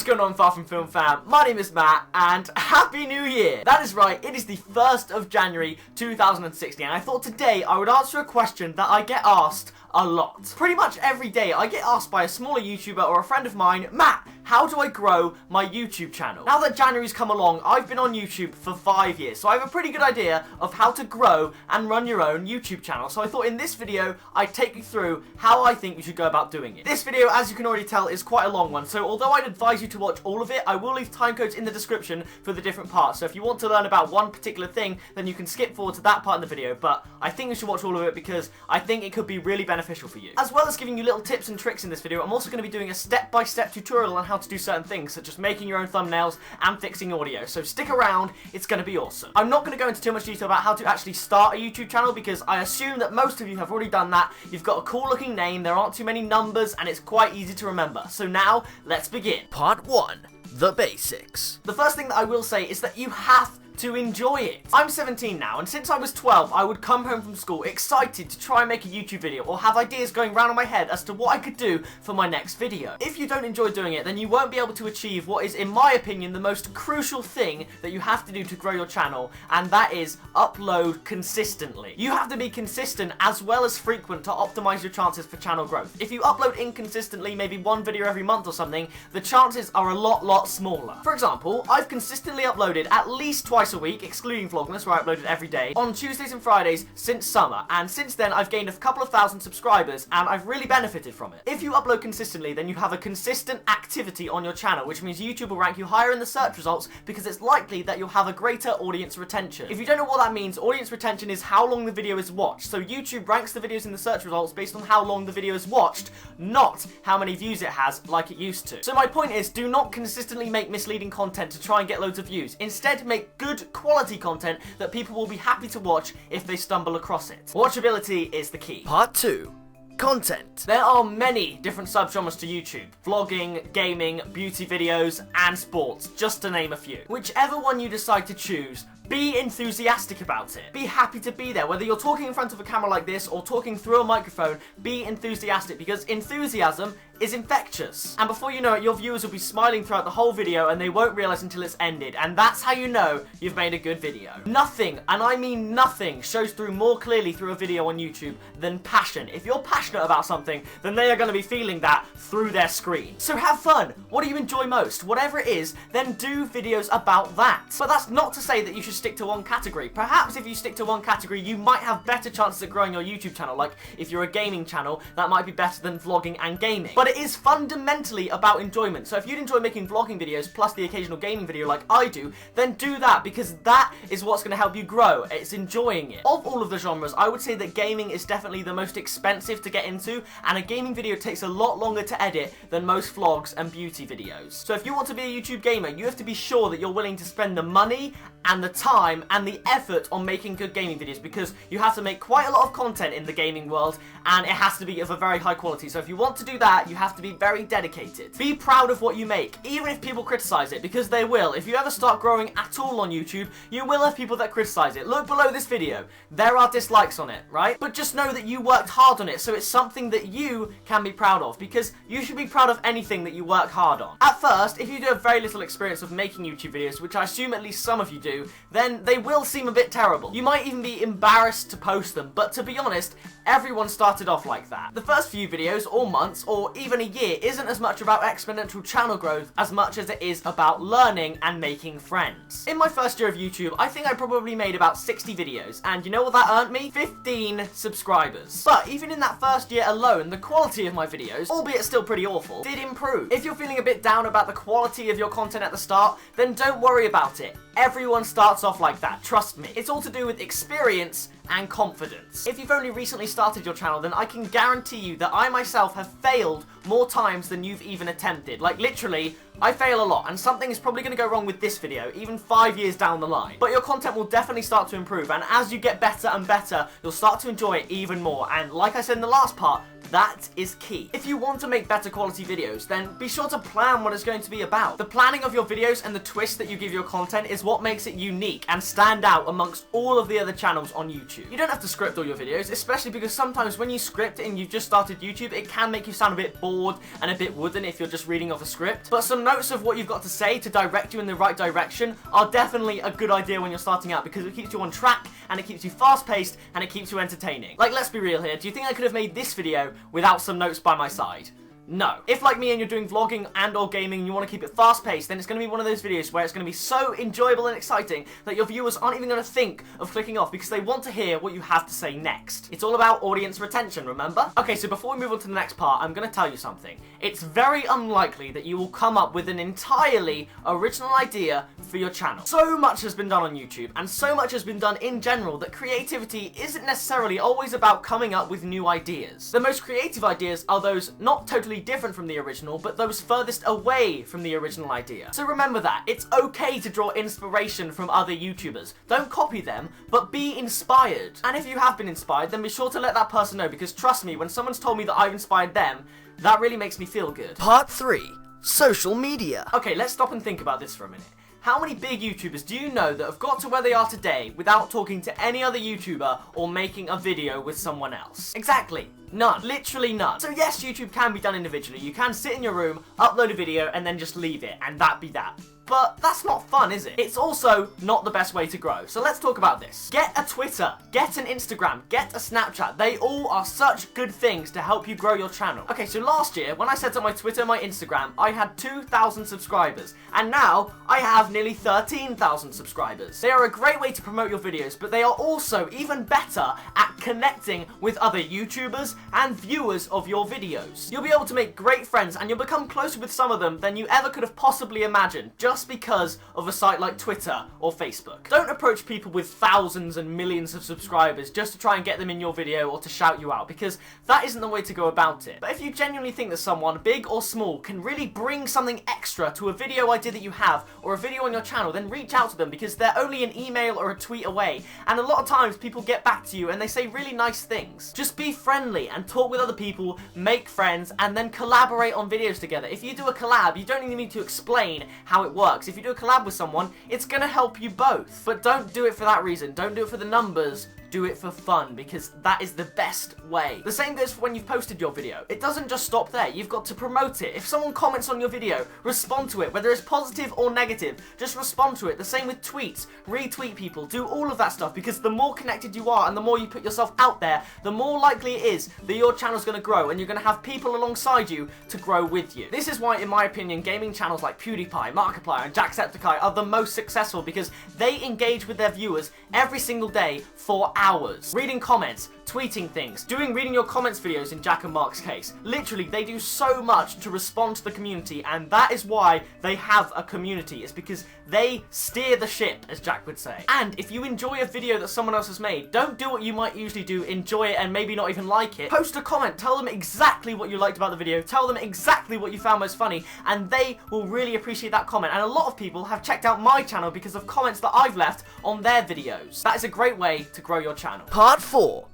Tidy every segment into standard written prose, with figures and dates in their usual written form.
going on, Far From Film fam? My name is Matt, and Happy New Year! That is right, it is the 1st of January 2016, and I thought today I would answer a question that I get asked a lot. Pretty much every day I get asked by a smaller YouTuber or a friend of mine, Matt, how do I grow my YouTube channel? Now that January's come along, I've been on YouTube for 5 years, so I have a pretty good idea of how to grow and run your own YouTube channel. So I thought in this video, I'd take you through how I think you should go about doing it. This video, as you can already tell, is quite a long one, so although I'd advise you to watch all of it, I will leave timecodes in the description for the different parts. So if you want to learn about one particular thing, then you can skip forward to that part in the video, but I think you should watch all of it because I think it could be really beneficial for you. As well as giving you little tips and tricks in this video, I'm also going to be doing a step-by-step tutorial on how to do certain things, such as making your own thumbnails and fixing audio. So stick around, it's going to be awesome. I'm not going to go into too much detail about how to actually start a YouTube channel because I assume that most of you have already done that. You've got a cool looking name, there aren't too many numbers, and it's quite easy to remember. So now, let's begin. Part 1. The basics. The first thing that I will say is that you have to enjoy it. I'm 17 now, and since I was 12, I would come home from school excited to try and make a YouTube video or have ideas going round in my head as to what I could do for my next video. If you don't enjoy doing it, then you won't be able to achieve what is, in my opinion, the most crucial thing that you have to do to grow your channel, and that is upload consistently. You have to be consistent as well as frequent to optimize your chances for channel growth. If you upload inconsistently, maybe one video every month or something, the chances are a lot smaller. For example, I've consistently uploaded at least twice a week, excluding Vlogmas where I uploaded every day, on Tuesdays and Fridays since summer, and since then I've gained a couple of thousand subscribers and I've really benefited from it. If you upload consistently, then you have a consistent activity on your channel, which means YouTube will rank you higher in the search results because it's likely that you'll have a greater audience retention. If you don't know what that means, audience retention is how long the video is watched. So YouTube ranks the videos in the search results based on how long the video is watched, not how many views it has like it used to. So my point is, do not consistently make misleading content to try and get loads of views. Instead, make good quality content that people will be happy to watch if they stumble across it. Watchability is the key. Part 2. Content. There are many different subgenres to YouTube. Vlogging, gaming, beauty videos, and sports, just to name a few. Whichever one you decide to choose, be enthusiastic about it. Be happy to be there. Whether you're talking in front of a camera like this or talking through a microphone, be enthusiastic because enthusiasm is infectious. And before you know it, your viewers will be smiling throughout the whole video and they won't realize until it's ended. And that's how you know you've made a good video. Nothing, and I mean nothing, shows through more clearly through a video on YouTube than passion. If you're passionate about something, then they are going to be feeling that through their screen. So have fun. What do you enjoy most? Whatever it is, then do videos about that. But that's not to say that you should stick to one category. Perhaps if you stick to one category, you might have better chances at growing your YouTube channel. Like if you're a gaming channel, that might be better than vlogging and gaming. But it is fundamentally about enjoyment. So if you'd enjoy making vlogging videos plus the occasional gaming video like I do, then do that because that is what's going to help you grow. It's enjoying it. Of all of the genres, I would say that gaming is definitely the most expensive to get into, and a gaming video takes a lot longer to edit than most vlogs and beauty videos. So if you want to be a YouTube gamer, you have to be sure that you're willing to spend the money and the time and the effort on making good gaming videos because you have to make quite a lot of content in the gaming world and it has to be of a very high quality. So if you want to do that, you have to be very dedicated. Be proud of what you make, even if people criticize it, because they will. If you ever start growing at all on YouTube, you will have people that criticize it. Look below this video. There are dislikes on it, right? But just know that you worked hard on it, so it's something that you can be proud of, because you should be proud of anything that you work hard on. At first, if you do have very little experience of making YouTube videos, which I assume at least some of you do, then they will seem a bit terrible. You might even be embarrassed to post them, but to be honest, everyone started off like that. The first few videos, or months, or even a year, isn't as much about exponential channel growth as much as it is about learning and making friends. In my first year of YouTube, I think I probably made about 60 videos, and you know what that earned me? 15 subscribers. But even in that first year alone, the quality of my videos, albeit still pretty awful, did improve. If you're feeling a bit down about the quality of your content at the start, then don't worry about it. Everyone starts off like that, trust me. It's all to do with experience and confidence. If you've only recently started your channel, then I can guarantee you that I myself have failed more times than you've even attempted. Like literally, I fail a lot, and something is probably going to go wrong with this video, even 5 years down the line. But your content will definitely start to improve, and as you get better and better, you'll start to enjoy it even more. And like I said in the last part, That is key. If you want to make better quality videos, then be sure to plan what it's going to be about. The planning of your videos and the twist that you give your content is what makes it unique and stand out amongst all of the other channels on YouTube. You don't have to script all your videos, especially because sometimes when you script and you've just started YouTube, it can make you sound a bit bored and a bit wooden if you're just reading off a script. But some notes of what you've got to say to direct you in the right direction are definitely a good idea when you're starting out, because it keeps you on track and it keeps you fast-paced and it keeps you entertaining. Like, let's be real here. Do you think I could have made this video without some notes by my side? No. If, like me, and you're doing vlogging and or gaming and you want to keep it fast-paced, then it's going to be one of those videos where it's going to be so enjoyable and exciting that your viewers aren't even going to think of clicking off because they want to hear what you have to say next. It's all about audience retention, remember? Okay, so before we move on to the next part, I'm going to tell you something. It's very unlikely that you will come up with an entirely original idea for your channel. So much has been done on YouTube, and so much has been done in general, that creativity isn't necessarily always about coming up with new ideas. The most creative ideas are those not totally different from the original, but those furthest away from the original idea. So remember that. It's okay to draw inspiration from other YouTubers. Don't copy them, but be inspired. And if you have been inspired, then be sure to let that person know, because trust me, when someone's told me that I've inspired them, that really makes me feel good. Part 3. Social media. Okay, let's stop and think about this for a minute. How many big YouTubers do you know that have got to where they are today without talking to any other YouTuber or making a video with someone else? Exactly. None. Literally none. So yes, YouTube can be done individually. You can sit in your room, upload a video, and then just leave it, and that be that. But that's not fun, is it? It's also not the best way to grow. So let's talk about this. Get a Twitter, get an Instagram, get a Snapchat. They all are such good things to help you grow your channel. Okay, so last year, when I set up my Twitter and my Instagram, I had 2,000 subscribers. And now, I have nearly 13,000 subscribers. They are a great way to promote your videos, but they are also even better at connecting with other YouTubers and viewers of your videos. You'll be able to make great friends, and you'll become closer with some of them than you ever could have possibly imagined, just because of a site like Twitter or Facebook. Don't approach people with thousands and millions of subscribers just to try and get them in your video or to shout you out, because that isn't the way to go about it. But if you genuinely think that someone, big or small, can really bring something extra to a video idea that you have or a video on your channel, then reach out to them, because they're only an email or a tweet away, and a lot of times people get back to you and they say really nice things. Just be friendly and talk with other people, make friends, and then collaborate on videos together. If you do a collab, you don't even need to explain how it works. If you do a collab with someone, it's gonna help you both. But don't do it for that reason. Don't do it for the numbers. Do it for fun, because that is the best way. The same goes for when you've posted your video. It doesn't just stop there. You've got to promote it. If someone comments on your video, respond to it, whether it's positive or negative. Just respond to it. The same with tweets. Retweet people. Do all of that stuff, because the more connected you are and the more you put yourself out there, the more likely it is that your channel's going to grow, and you're going to have people alongside you to grow with you. This is why, in my opinion, gaming channels like PewDiePie, Markiplier, and Jacksepticeye are the most successful, because they engage with their viewers every single day for hours. Reading comments, tweeting things, reading your comments videos in Jack and Mark's case. Literally, they do so much to respond to the community, and that is why they have a community. It's because they steer the ship, as Jack would say. And if you enjoy a video that someone else has made, don't do what you might usually do, enjoy it and maybe not even like it. Post a comment, tell them exactly what you liked about the video, tell them exactly what you found most funny, and they will really appreciate that comment. And a lot of people have checked out my channel because of comments that I've left on their videos. That is a great way to grow your channel. Part 4.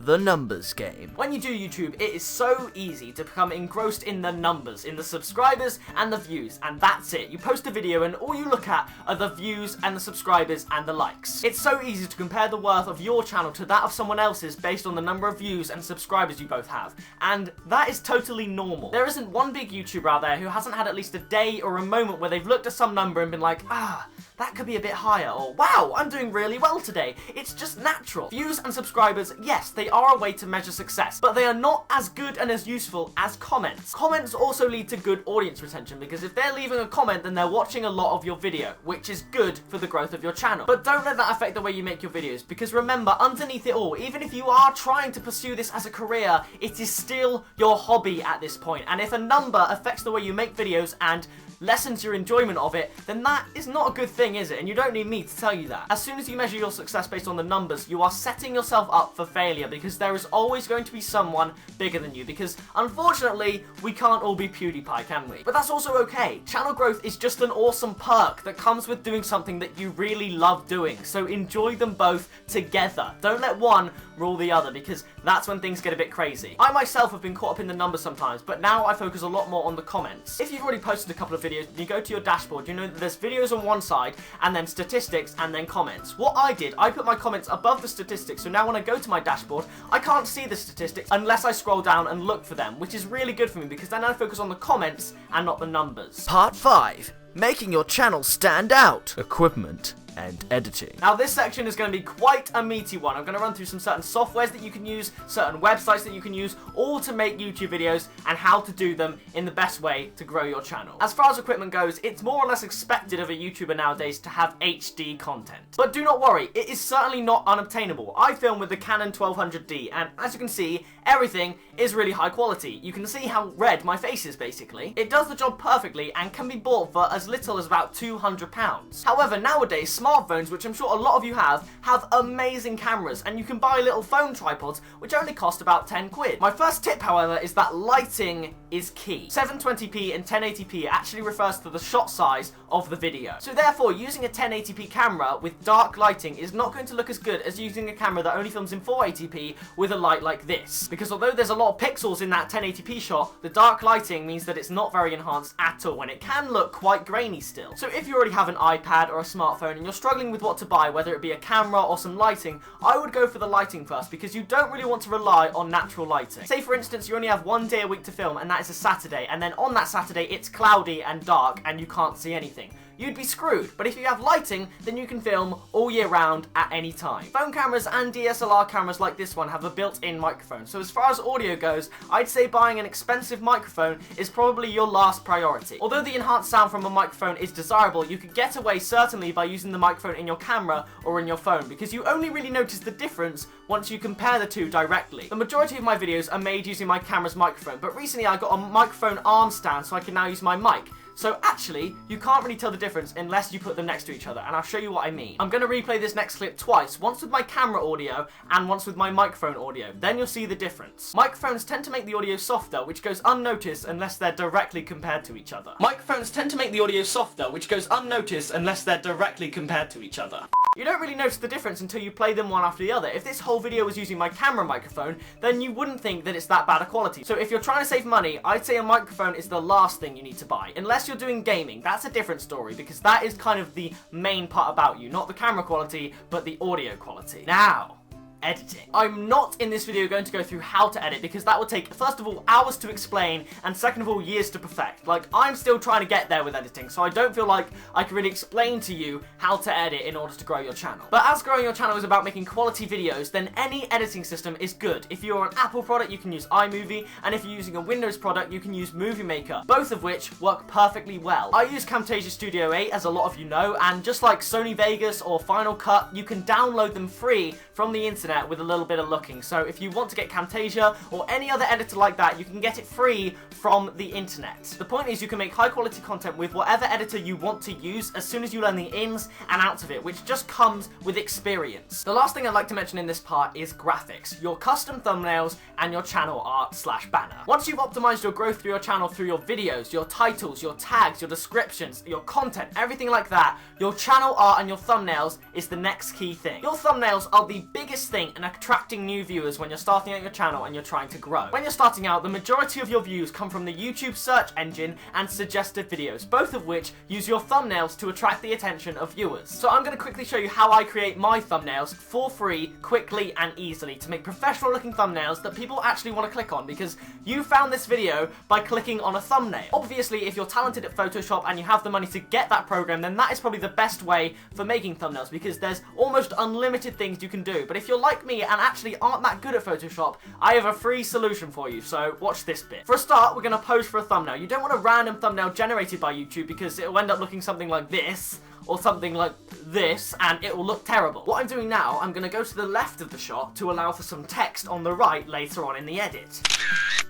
The numbers game. When you do YouTube, it is so easy to become engrossed in the numbers, in the subscribers and the views, and that's it. You post a video and all you look at are the views and the subscribers and the likes. It's so easy to compare the worth of your channel to that of someone else's based on the number of views and subscribers you both have, and that is totally normal. There isn't one big YouTuber out there who hasn't had at least a day or a moment where they've looked at some number and been like, that could be a bit higher, or wow, I'm doing really well today. It's just natural. Views and subscribers, yes, they are a way to measure success, but they are not as good and as useful as comments. Comments also lead to good audience retention, because if they're leaving a comment, then they're watching a lot of your video, which is good for the growth of your channel. But don't let that affect the way you make your videos, because remember, underneath it all, even if you are trying to pursue this as a career, it is still your hobby at this point. And if a number affects the way you make videos and lessens your enjoyment of it, then that is not a good thing, is it? And you don't need me to tell you that. As soon as you measure your success based on the numbers, you are setting yourself up for failure, because there is always going to be someone bigger than you, because unfortunately, we can't all be PewDiePie, can we? But that's also okay. Channel growth is just an awesome perk that comes with doing something that you really love doing, so enjoy them both together. Don't let one rule the other, because that's when things get a bit crazy. I myself have been caught up in the numbers sometimes, but now I focus a lot more on the comments. If you've already posted a couple of videos and you go to your dashboard, you know that there's videos on one side, and then statistics, and then comments. What I did, I put my comments above the statistics, so now when I go to my dashboard, I can't see the statistics unless I scroll down and look for them, which is really good for me, because then I focus on the comments and not the numbers. Part 5. Making your channel stand out. Equipment and editing. Now this section is going to be quite a meaty one. I'm going to run through some certain softwares that you can use, certain websites that you can use, all to make YouTube videos and how to do them in the best way to grow your channel. As far as equipment goes, it's more or less expected of a YouTuber nowadays to have HD content. But do not worry, it is certainly not unobtainable. I film with the Canon 1200D, and as you can see, everything is really high quality. You can see how red my face is, basically. It does the job perfectly and can be bought for as little as about £200. However, nowadays, smartphones, which I'm sure a lot of you have amazing cameras, and you can buy little phone tripods which only cost about 10 quid. My first tip, however, is that lighting is key. 720p and 1080p actually refers to the shot size of the video. So therefore, using a 1080p camera with dark lighting is not going to look as good as using a camera that only films in 480p with a light like this. Because although there's a lot of pixels in that 1080p shot, the dark lighting means that it's not very enhanced at all, and it can look quite grainy still. So if you already have an iPad or a smartphone and you're struggling with what to buy, whether it be a camera or some lighting, I would go for the lighting first, because you don't really want to rely on natural lighting. Say for instance, you only have one day a week to film, and that is a Saturday, and then on that Saturday it's cloudy and dark and you can't see anything. You'd be screwed. But if you have lighting, then you can film all year round at any time. Phone cameras and DSLR cameras like this one have a built-in microphone, so as far as audio goes, I'd say buying an expensive microphone is probably your last priority. Although the enhanced sound from a microphone is desirable, you could get away certainly by using the microphone in your camera or in your phone, because you only really notice the difference once you compare the two directly. The majority of my videos are made using my camera's microphone, but recently I got a microphone arm stand so I can now use my mic. So actually, you can't really tell the difference unless you put them next to each other, and I'll show you what I mean. I'm going to replay this next clip twice, once with my camera audio and once with my microphone audio. Then you'll see the difference. Microphones tend to make the audio softer, which goes unnoticed unless they're directly compared to each other. Microphones tend to make the audio softer, which goes unnoticed unless they're directly compared to each other. You don't really notice the difference until you play them one after the other. If this whole video was using my camera microphone, then you wouldn't think that it's that bad a quality. So if you're trying to save money, I'd say a microphone is the last thing you need to buy. Unless you're doing gaming, that's a different story, because that is kind of the main part about you. Not the camera quality, but the audio quality. Now, editing. I'm not in this video going to go through how to edit, because that would take, first of all, hours to explain, and second of all, years to perfect. Like, I'm still trying to get there with editing, so I don't feel like I can really explain to you how to edit in order to grow your channel. But as growing your channel is about making quality videos, then any editing system is good. If you're an Apple product, you can use iMovie, and if you're using a Windows product, you can use Movie Maker, both of which work perfectly well. I use Camtasia Studio 8, as a lot of you know, and just like Sony Vegas or Final Cut, you can download them free from the internet with a little bit of looking. So if you want to get Camtasia or any other editor like that, you can get it free from the internet. The point is, you can make high quality content with whatever editor you want to use as soon as you learn the ins and outs of it, which just comes with experience. The last thing I'd like to mention in this part is graphics, your custom thumbnails and your channel art / banner. Once you've optimized your growth through your channel through your videos, your titles, your tags, your descriptions, your content, everything like that, your channel art and your thumbnails is the next key thing. Your thumbnails are the biggest thing in attracting new viewers when you're starting out your channel and you're trying to grow. When you're starting out, the majority of your views come from the YouTube search engine and suggested videos, both of which use your thumbnails to attract the attention of viewers. So I'm going to quickly show you how I create my thumbnails for free, quickly and easily, to make professional looking thumbnails that people actually want to click on, because you found this video by clicking on a thumbnail. Obviously, if you're talented at Photoshop and you have the money to get that program, then that is probably the best way for making thumbnails, because there's almost unlimited things you can do. But if you're like me and actually aren't that good at Photoshop, I have a free solution for you, so watch this bit. For a start, we're going to pose for a thumbnail. You don't want a random thumbnail generated by YouTube, because it will end up looking something like this, or something like this, and it will look terrible. What I'm doing now, I'm going to go to the left of the shot to allow for some text on the right later on in the edit.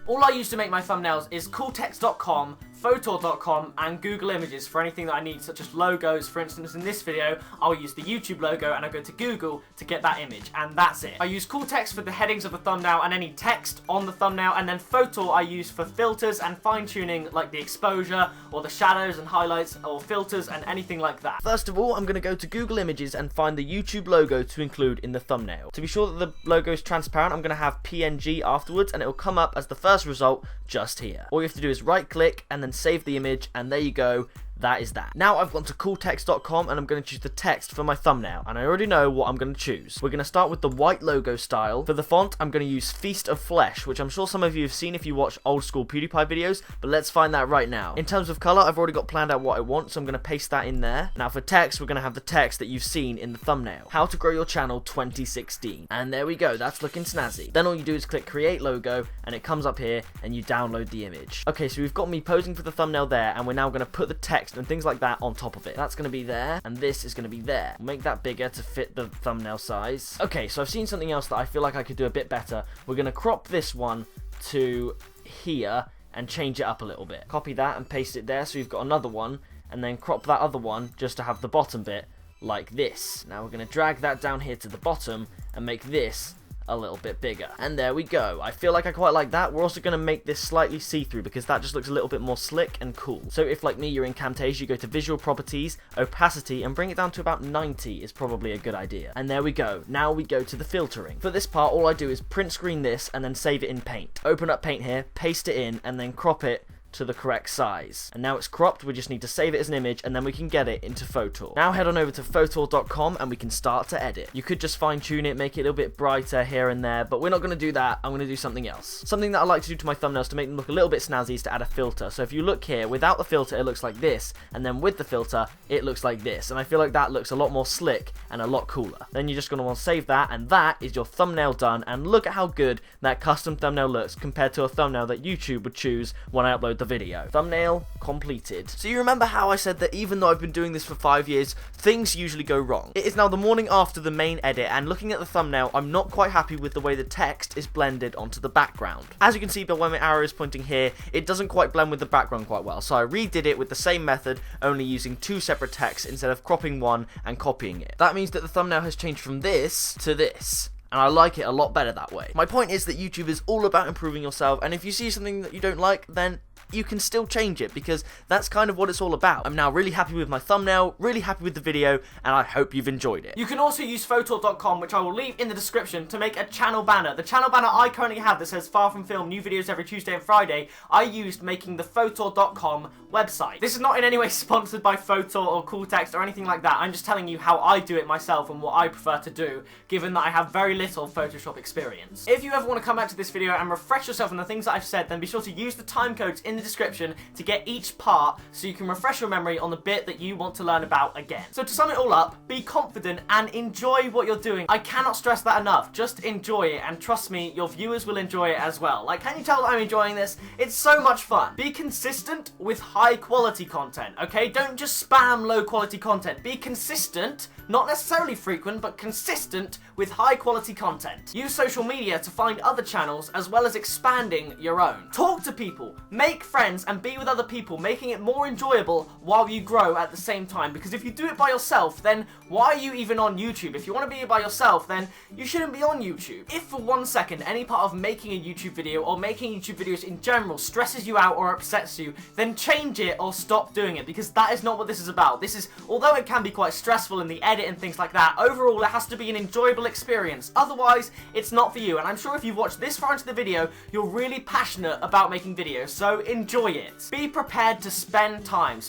All I use to make my thumbnails is cooltext.com Photor.com, and Google Images for anything that I need, such as logos. For instance, in this video, I'll use the YouTube logo and I go to Google to get that image, and that's it. I use cool text for the headings of the thumbnail and any text on the thumbnail, and then Photor I use for filters and fine-tuning, like the exposure or the shadows and highlights or filters and anything like that. First of all, I'm going to go to Google Images and find the YouTube logo to include in the thumbnail. To be sure that the logo is transparent, I'm going to have PNG afterwards, and it will come up as the first result just here. All you have to do is right click and then save the image, and there you go. That is that. Now I've gone to cooltext.com and I'm going to choose the text for my thumbnail, and I already know what I'm going to choose. We're going to start with the white logo style. For the font, I'm going to use Feast of Flesh, which I'm sure some of you have seen if you watch old school PewDiePie videos, but let's find that right now. In terms of color, I've already got planned out what I want, so I'm going to paste that in there. Now for text, we're going to have the text that you've seen in the thumbnail. How to grow your channel 2016. And there we go, that's looking snazzy. Then all you do is click create logo, and it comes up here, and you download the image. Okay, so we've got me posing for the thumbnail there, and we're now going to put the text and things like that on top of it. That's going to be there, and this is going to be there. We'll make that bigger to fit the thumbnail size. Okay, so I've seen something else that I feel like I could do a bit better. We're going to crop this one to here and change it up a little bit. Copy that and paste it there, so we've got another one, and then crop that other one just to have the bottom bit like this. Now we're going to drag that down here to the bottom and make this a little bit bigger. And there we go. I feel like I quite like that. We're also going to make this slightly see-through because that just looks a little bit more slick and cool. So if, like me, you're in Camtasia, you go to Visual Properties, Opacity, and bring it down to about 90 is probably a good idea. And there we go. Now we go to the filtering. For this part, all I do is print screen this and then save it in Paint. Open up Paint here, paste it in, and then crop it to the correct size. And now it's cropped, we just need to save it as an image, and then we can get it into Photor. Now head on over to Photor.com and we can start to edit. You could just fine tune it, make it a little bit brighter here and there, but we're not going to do that. I'm going to do something else. Something that I like to do to my thumbnails to make them look a little bit snazzy is to add a filter. So if you look here, without the filter it looks like this, and then with the filter it looks like this, and I feel like that looks a lot more slick and a lot cooler. Then you're just going to want to save that, and that is your thumbnail done. And look at how good that custom thumbnail looks compared to a thumbnail that YouTube would choose when I upload the video. Thumbnail completed. So you remember how I said that even though I've been doing this for 5 years, things usually go wrong. It is now the morning after the main edit, and looking at the thumbnail, I'm not quite happy with the way the text is blended onto the background. As you can see by where my arrow is pointing here, it doesn't quite blend with the background quite well, so I redid it with the same method, only using 2 separate texts instead of cropping one and copying it. That means that the thumbnail has changed from this to this, and I like it a lot better that way. My point is that YouTube is all about improving yourself, and if you see something that you don't like, then you can still change it, because that's kind of what it's all about. I'm now really happy with my thumbnail, really happy with the video, and I hope you've enjoyed it. You can also use Photor.com, which I will leave in the description, to make a channel banner. The channel banner I currently have that says FarFromFilm, new videos every Tuesday and Friday, I used making the Photor.com website. This is not in any way sponsored by Photor or Cool Text or anything like that. I'm just telling you how I do it myself and what I prefer to do, given that I have very little Photoshop experience. If you ever want to come back to this video and refresh yourself on the things that I've said, then be sure to use the time codes in the description to get each part so you can refresh your memory on the bit that you want to learn about again. So to sum it all up, be confident and enjoy what you're doing. I cannot stress that enough. Just enjoy it, and trust me, your viewers will enjoy it as well. Like, can you tell that I'm enjoying this? It's so much fun. Be consistent with high quality content, okay? Don't just spam low quality content. Be consistent, not necessarily frequent, but consistent with high quality content. Use social media to find other channels as well as expanding your own. Talk to people, make friends, and be with other people, making it more enjoyable while you grow at the same time. Because if you do it by yourself, then why are you even on YouTube? If you want to be by yourself, then you shouldn't be on YouTube. If for 1 second any part of making a YouTube video or making YouTube videos in general stresses you out or upsets you, then change it or stop doing it, because that is not what this is about. This is, although it can be quite stressful in the edit and things like that, overall it has to be an enjoyable experience. Otherwise, it's not for you. And I'm sure if you've watched this far into the video, you're really passionate about making videos, so enjoy it. Be prepared to spend time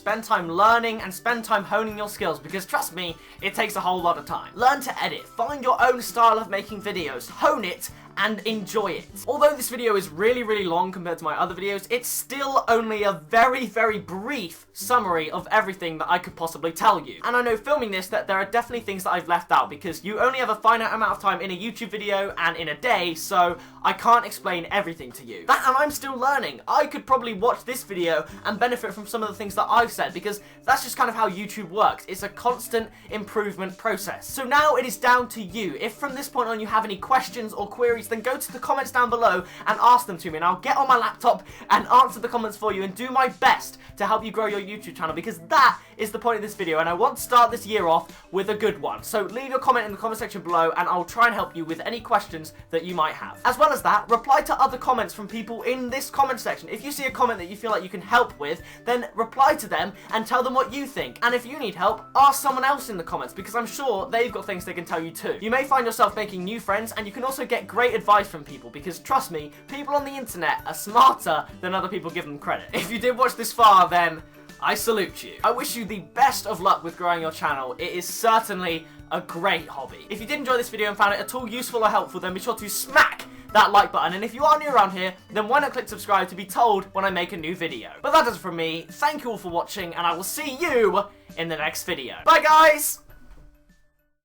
learning and spend time honing your skills, because trust me, it takes a whole lot of time. Learn to edit, find your own style of making videos, hone it, and enjoy it. Although this video is really, really long compared to my other videos, it's still only a very, very brief summary of everything that I could possibly tell you. And I know filming this that there are definitely things that I've left out, because you only have a finite amount of time in a YouTube video and in a day, so I can't explain everything to you. And I'm still learning. I could probably watch this video and benefit from some of the things that I've said, because that's just kind of how YouTube works. It's a constant improvement process. So now it is down to you. If from this point on you have any questions or queries then go to the comments down below and ask them to me, and I'll get on my laptop and answer the comments for you and do my best to help you grow your YouTube channel, because that is the point of this video, and I want to start this year off with a good one. So leave your comment in the comment section below and I'll try and help you with any questions that you might have. As well as that, reply to other comments from people in this comment section. If you see a comment that you feel like you can help with, then reply to them and tell them what you think. And if you need help, ask someone else in the comments, because I'm sure they've got things they can tell you too. You may find yourself making new friends, and you can also get great advice from people, because trust me, people on the internet are smarter than other people give them credit. If you did watch this far, then I salute you. I wish you the best of luck with growing your channel. It is certainly a great hobby. If you did enjoy this video and found it at all useful or helpful, then be sure to smack that like button, and if you are new around here, then why not click subscribe to be told when I make a new video. But that does it from me. Thank you all for watching, and I will see you in the next video. Bye guys!